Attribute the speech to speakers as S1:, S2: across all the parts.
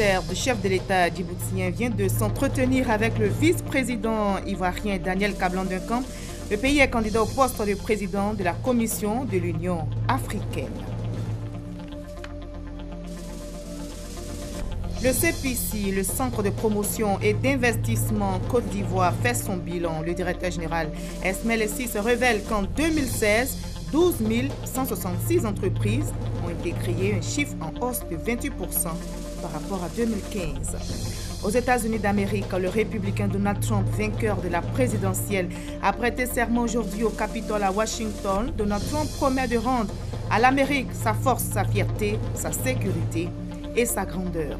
S1: émissaire du chef de l'État djiboutien vient de s'entretenir avec le vice-président ivoirien Daniel Kablan-Duncan. Le pays est candidat au poste de président de la Commission de l'Union africaine. Le CPIC, le Centre de promotion et d'investissement Côte d'Ivoire, fait son bilan. Le directeur général Esmaël Essi se révèle qu'en 2016, 12 166 entreprises ont été créées, un chiffre en hausse de 28% par rapport à 2015. Aux États-Unis d'Amérique, le républicain Donald Trump, vainqueur de la présidentielle, a prêté serment aujourd'hui au Capitole à Washington. Donald Trump promet de rendre à l'Amérique sa force, sa fierté, sa sécurité et sa grandeur.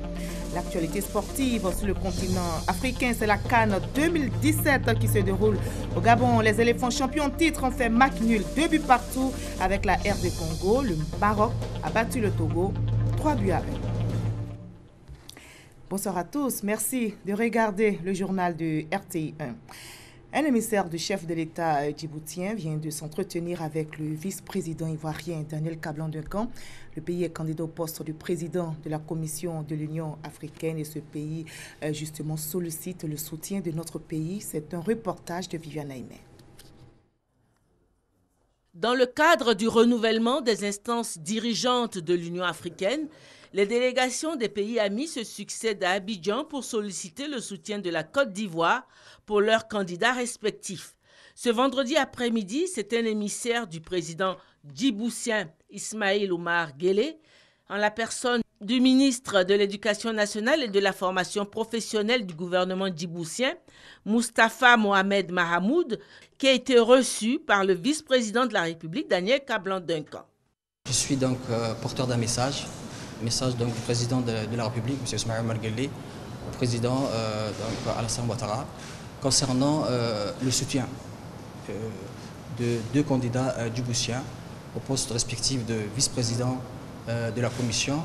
S1: L'actualité sportive sur le continent africain, c'est la CAN 2017 qui se déroule au Gabon. Les éléphants champions de titre ont fait match nul, 2 buts partout avec la RD Congo. Le Maroc a battu le Togo 3 buts à 1. Bonsoir à tous, merci de regarder le journal de RTI 1. Un émissaire du chef de l'État djiboutien vient de s'entretenir avec le vice-président ivoirien Daniel Kablan-Duncan. Le pays est candidat au poste de président de la Commission de l'Union africaine et ce pays justement sollicite le soutien de notre pays. C'est un reportage de Viviane Aimé.
S2: Dans le cadre du renouvellement des instances dirigeantes de l'Union africaine, les délégations des pays amis se succèdent à Abidjan pour solliciter le soutien de la Côte d'Ivoire pour leurs candidats respectifs. Ce vendredi après-midi, c'est un émissaire du président djiboutien Ismaïl Omar Guelleh, en la personne du ministre de l'Éducation nationale et de la formation professionnelle du gouvernement djiboutien, Moustapha Mohamed Mahamoud, qui a été reçu par le vice-président de la République, Daniel Kablan-Duncan.
S3: Je suis donc porteur d'un message donc, du président de la République, M. Ismaïl Omar Guelleh, au président donc, Alassane Ouattara, concernant le soutien de deux candidats djiboutiens au poste respectif de vice-président de la Commission,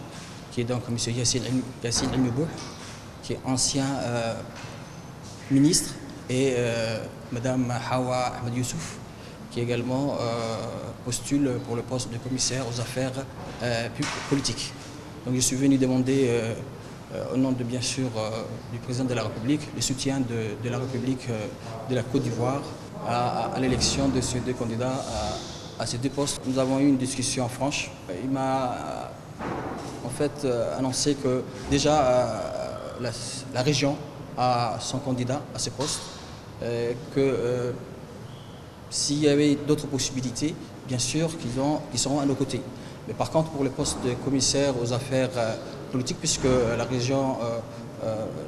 S3: qui est donc M. Yassine El-Mebouh, qui est ancien ministre, et Mme Hawa Ahmed Youssouf, qui également postule pour le poste de commissaire aux affaires politiques. Donc je suis venu demander, au nom de bien sûr du président de la République, le soutien de la République de la Côte d'Ivoire à l'élection de ces deux candidats à ces deux postes. Nous avons eu une discussion franche. Il m'a en fait annoncé que déjà la région a son candidat à ce poste, que s'il y avait d'autres possibilités, bien sûr qu'ils seront à nos côtés. Mais par contre, pour le poste de commissaire aux affaires politiques, puisque la région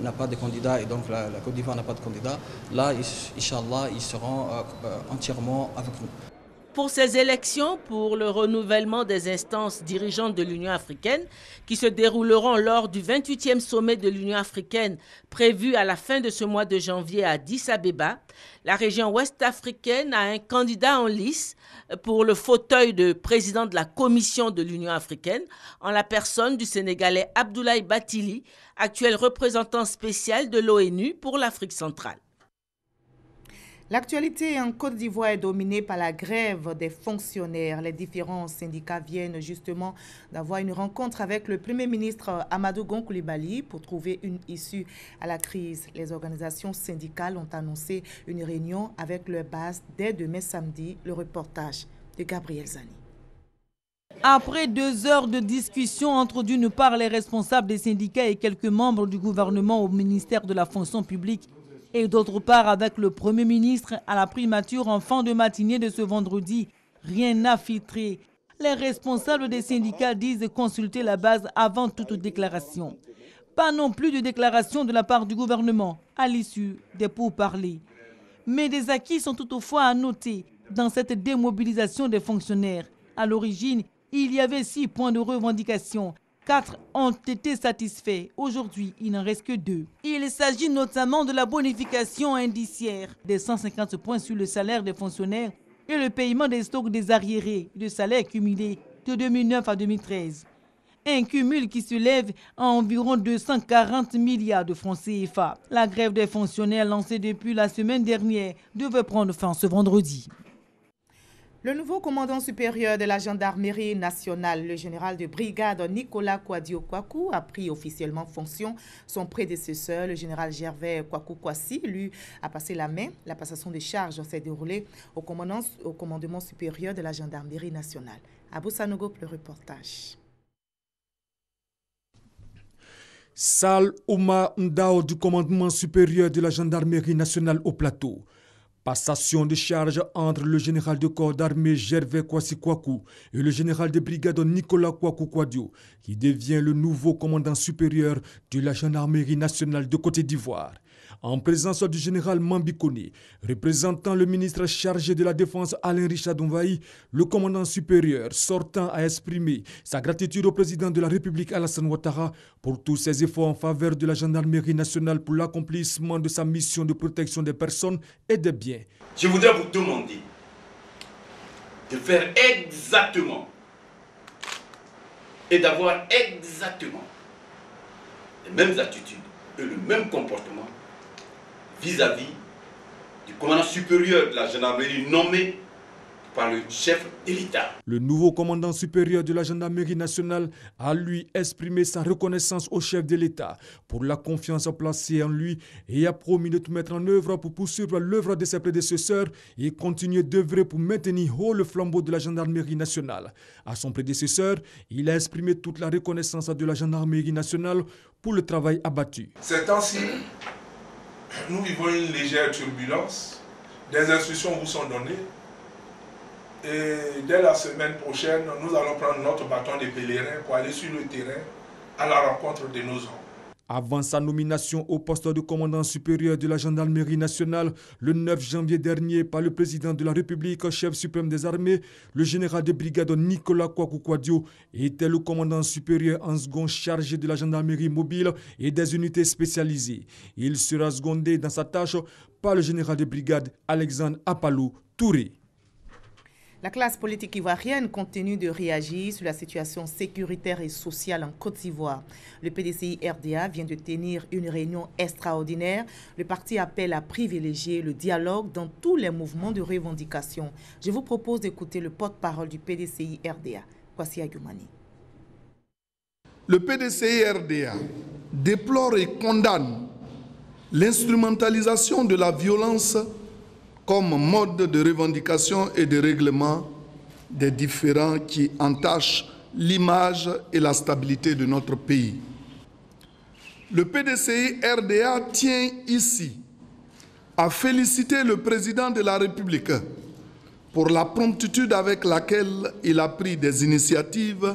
S3: n'a pas de candidat et donc la Côte d'Ivoire n'a pas de candidat, là, Inch'Allah, ils seront entièrement avec nous.
S2: Pour ces élections, pour le renouvellement des instances dirigeantes de l'Union africaine, qui se dérouleront lors du 28e sommet de l'Union africaine prévu à la fin de ce mois de janvier à Addis Abeba, la région ouest africaine a un candidat en lice pour le fauteuil de président de la Commission de l'Union africaine, en la personne du Sénégalais Abdoulaye Bathily, actuel représentant spécial de l'ONU pour l'Afrique centrale.
S1: L'actualité en Côte d'Ivoire est dominée par la grève des fonctionnaires. Les différents syndicats viennent justement d'avoir une rencontre avec le Premier ministre Amadou Gon Coulibaly pour trouver une issue à la crise. Les organisations syndicales ont annoncé une réunion avec leur base dès demain samedi. Le reportage de Gabriel Zani.
S4: Après 2 heures de discussion entre d'une part les responsables des syndicats et quelques membres du gouvernement au ministère de la fonction publique, et d'autre part avec le Premier ministre à la primature en fin de matinée de ce vendredi, rien n'a filtré. Les responsables des syndicats disent consulter la base avant toute déclaration. Pas non plus de déclaration de la part du gouvernement à l'issue des pourparlers. Mais des acquis sont toutefois à noter dans cette démobilisation des fonctionnaires. À l'origine, il y avait 6 points de revendication. 4 ont été satisfaits. Aujourd'hui, il n'en reste que 2. Il s'agit notamment de la bonification indiciaire des 150 points sur le salaire des fonctionnaires et le paiement des stocks des arriérés de salaires cumulés de 2009 à 2013. Un cumul qui se lève à environ 240 milliards de francs CFA. La grève des fonctionnaires lancée depuis la semaine dernière devait prendre fin ce vendredi.
S1: Le nouveau commandant supérieur de la gendarmerie nationale, le général de brigade Nicolas Kwadio Kwaku, a pris officiellement fonction. Son prédécesseur, le général Gervais Kwaku Kwasi, lui, a passé la main. La passation de charges s'est déroulée au commandement supérieur de la gendarmerie nationale. Abou Sanogo, le reportage.
S5: Sal Ouma Ndao du commandement supérieur de la gendarmerie nationale au plateau. Passation de charge entre le général de corps d'armée Gervais Kwasi Kwaku et le général de brigade Nicolas Kwaku Kwadio, qui devient le nouveau commandant supérieur de la gendarmerie nationale de Côte d'Ivoire. En présence du général Mambikone, représentant le ministre chargé de la Défense Alain Richard Donvaï, le commandant supérieur sortant a exprimé sa gratitude au président de la République Alassane Ouattara pour tous ses efforts en faveur de la gendarmerie nationale pour l'accomplissement de sa mission de protection des personnes et des biens.
S6: Je voudrais vous demander de faire exactement et d'avoir exactement les mêmes attitudes et le même comportement vis-à-vis du commandant supérieur de la gendarmerie nommé par le chef de l'État.
S5: Le nouveau commandant supérieur de la gendarmerie nationale a lui exprimé sa reconnaissance au chef de l'État pour la confiance placée en lui et a promis de tout mettre en œuvre pour poursuivre l'œuvre de ses prédécesseurs et continuer d'œuvrer pour maintenir haut le flambeau de la gendarmerie nationale. À son prédécesseur, il a exprimé toute la reconnaissance de la gendarmerie nationale pour le travail abattu.
S7: Ces temps-ci, nous vivons une légère turbulence. Des instructions vous sont données. Et dès la semaine prochaine, nous allons prendre notre bâton de pèlerin pour aller sur le terrain à la rencontre de nos hommes.
S5: Avant sa nomination au poste de commandant supérieur de la gendarmerie nationale le 9 janvier dernier par le président de la République, chef suprême des armées, le général de brigade Nicolas Kwaku Kwadio était le commandant supérieur en second chargé de la gendarmerie mobile et des unités spécialisées. Il sera secondé dans sa tâche par le général de brigade Alexandre Apalou Touré.
S1: La classe politique ivoirienne continue de réagir sur la situation sécuritaire et sociale en Côte d'Ivoire. Le PDCI RDA vient de tenir une réunion extraordinaire. Le parti appelle à privilégier le dialogue dans tous les mouvements de revendication. Je vous propose d'écouter le porte-parole du PDCI RDA, Kwasi Ayoumani.
S8: Le PDCI RDA déplore et condamne l'instrumentalisation de la violence comme mode de revendication et de règlement des différends qui entachent l'image et la stabilité de notre pays. Le PDCI RDA tient ici à féliciter le président de la République pour la promptitude avec laquelle il a pris des initiatives